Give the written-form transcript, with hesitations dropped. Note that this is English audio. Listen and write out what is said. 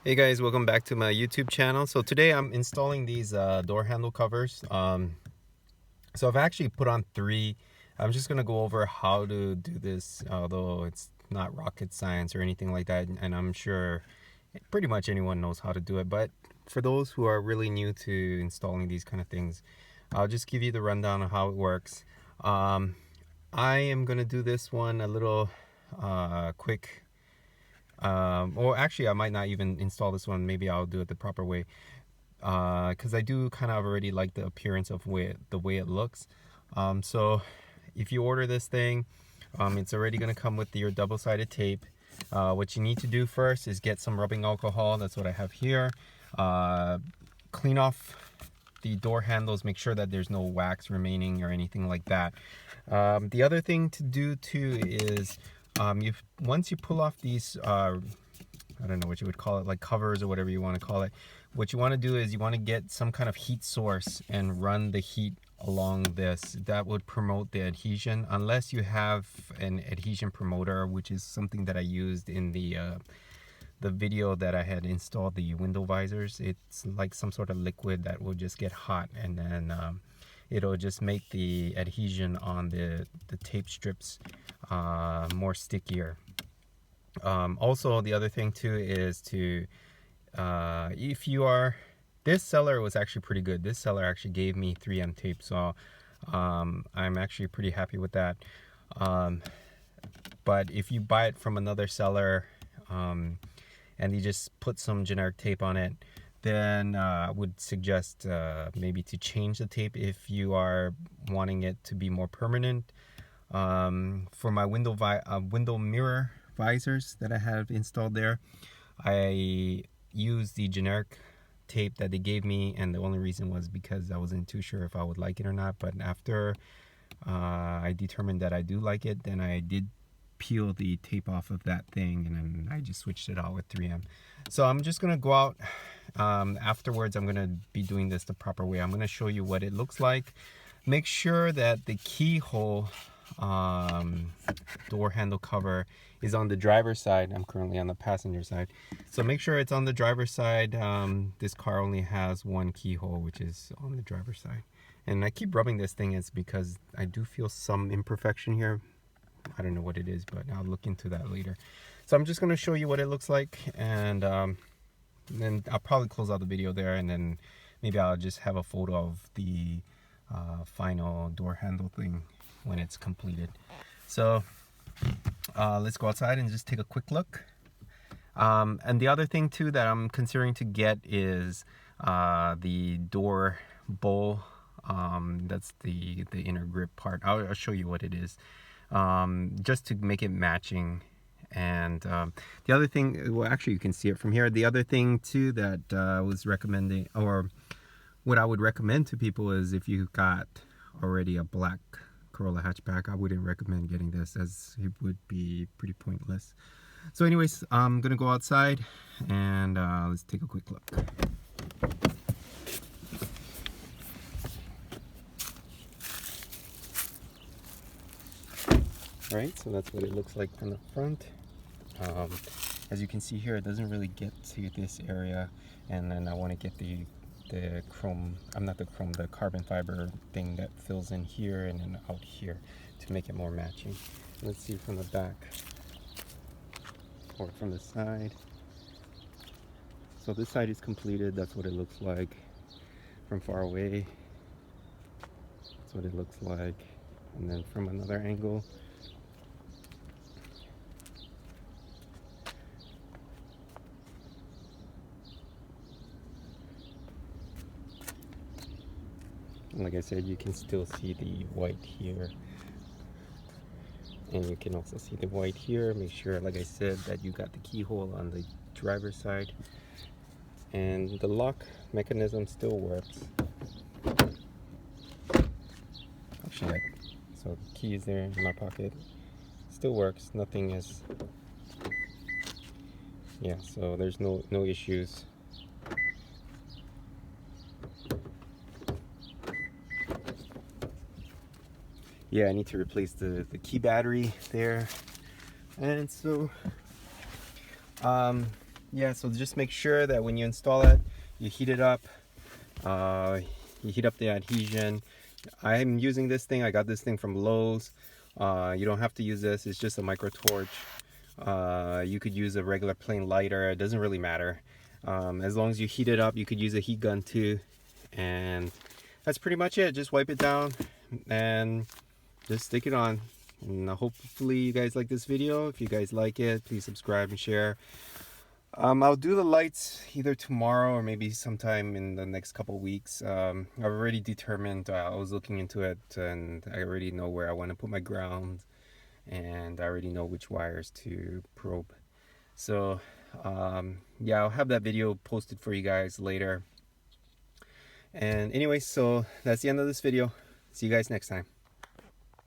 Hey guys, welcome back to my YouTube channel. So today I'm installing these door handle covers. So I've actually put on 3. I'm just gonna go over how to do this, although it's not rocket science or anything like that, and I'm sure pretty much anyone knows how to do it. But for those who are really new to installing these kind of things, I'll just give you the rundown of how it works. I am gonna do this one a little quick. Or actually, I might not even install this one. Maybe I'll do it the proper way, because I do kind of already like the appearance of the way it looks. So if you order this thing, it's already going to come with your double-sided tape. What you need to do first is get some rubbing alcohol. That's what I have here. Clean off the door handles, make sure that there's no wax remaining or anything like that. The other thing to do too is once you pull off these I don't know what you would call it, like covers or whatever you want to call it, what you want to do is you want to get some kind of heat source and run the heat along this. That would promote the adhesion, unless you have an adhesion promoter, which is something that I used in the video that I had installed the window visors. It's like some sort of liquid that will just get hot, and then it'll just make the adhesion on the tape strips more stickier. Also, the other thing too is to if you are, this seller was actually pretty good. This seller actually gave me 3M tape, so I'm actually pretty happy with that. But if you buy it from another seller and you just put some generic tape on it, then I would suggest maybe to change the tape if you are wanting it to be more permanent. For my window mirror visors that I have installed there, I used the generic tape that they gave me, and the only reason was because I wasn't too sure if I would like it or not. But after I determined that I do like it, then I did peel the tape off of that thing, and then I just switched it out with 3M. So I'm just gonna go out afterwards. I'm gonna be doing this the proper way. I'm gonna show you what it looks like. Make sure that the keyhole door handle cover is on the driver's side. I'm currently on the passenger side, so make sure it's on the driver's side. This car only has one keyhole, which is on the driver's side. And I keep rubbing this thing is because I do feel some imperfection here. I don't know what it is, but I'll look into that later. So I'm just going to show you what it looks like, and then I'll probably close out the video there, and then maybe I'll just have a photo of the final door handle thing when it's completed. So let's go outside and just take a quick look. And the other thing too that I'm considering to get is the door bowl. That's the inner grip part. I'll show you what it is, just to make it matching. And the other thing, well, actually you can see it from here. The other thing too that I was recommending, or what I would recommend to people, is if you got already a black Corolla hatchback, I wouldn't recommend getting this, as it would be pretty pointless. So anyways, I'm gonna go outside and let's take a quick look. Right, so that's what it looks like from the front. As you can see here, it doesn't really get to this area, and then I want to get the chrome, the carbon fiber thing that fills in here and then out here to make it more matching. Let's see from the back or from the side. So this side is completed. That's what it looks like from far away. That's what it looks like. And then from another angle, like I said, you can still see the white here, and you can also see the white here. Make sure, like I said, that you got the keyhole on the driver's side, and the lock mechanism still works. Actually, so the key is there in my pocket, still works. Nothing is, yeah, so there's no issues. Yeah, I need to replace the key battery there. And so yeah, so just make sure that when you install it, you heat it up. You heat up the adhesion. I'm using this thing. I got this thing from Lowe's. You don't have to use this. It's just a micro torch. You could use a regular plain lighter. It doesn't really matter. As long as you heat it up, you could use a heat gun too. And that's pretty much it. Just wipe it down and just stick it on. And hopefully you guys like this video. If you guys like it, please subscribe and share. I'll do the lights either tomorrow or maybe sometime in the next couple weeks. I've already determined, I was looking into it and I already know where I want to put my ground, and I already know which wires to probe. So yeah, I'll have that video posted for you guys later. And anyway, so that's the end of this video. See you guys next time.